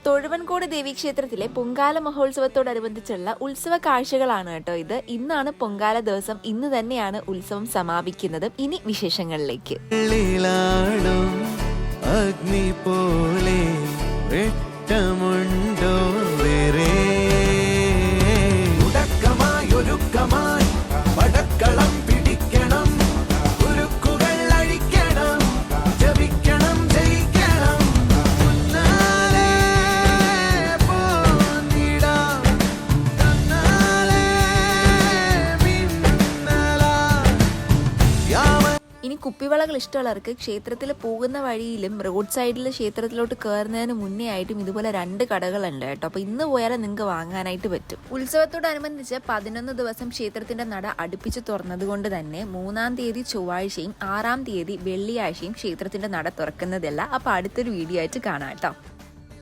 തൊഴുവൻകോട് ദേവീക്ഷേത്രത്തിലെ പൊങ്കാല മഹോത്സവത്തോടനുബന്ധിച്ചുള്ള ഉത്സവ കാഴ്ചകളാണ് കേട്ടോ ഇത്. ഇന്നാണ് പൊങ്കാല ദിവസം. ഇന്ന് തന്നെയാണ് ഉത്സവം സമാപിക്കുന്നത്. ഇനി വിശേഷങ്ങളിലേക്ക്. അഗ്നി പോലെ വെട്ടമുണ്ടോ പടക്കളം പിടിക്കണം, ഉരുക്കുകൾ അഴിക്കണം, ജപിക്കണം, ജയിക്കണം. ഇനി കുപ്പിവളകൾ ഇഷ്ടമുള്ളവർക്ക് ക്ഷേത്രത്തിൽ പോകുന്ന വഴിയിലും റോഡ് സൈഡിൽ ക്ഷേത്രത്തിലോട്ട് കയറുന്നതിന് മുന്നേ ആയിട്ടും ഇതുപോലെ 2 കടകളുണ്ട് കേട്ടോ. അപ്പോൾ ഇന്ന് പോയാലും നിങ്ങൾക്ക് വാങ്ങാനായിട്ട് പറ്റും. ഉത്സവത്തോടനുബന്ധിച്ച് 11 ദിവസം ക്ഷേത്രത്തിന്റെ നട അടുപ്പിച്ച് തുറന്നത് കൊണ്ട് തന്നെ 3-ാം തീയതി ചൊവ്വാഴ്ചയും 6-ാം തീയതി വെള്ളിയാഴ്ചയും ക്ഷേത്രത്തിന്റെ നട തുറക്കുന്നതല്ല. അപ്പോൾ അടുത്തൊരു വീഡിയോ ആയിട്ട് കാണാം കേട്ടോ.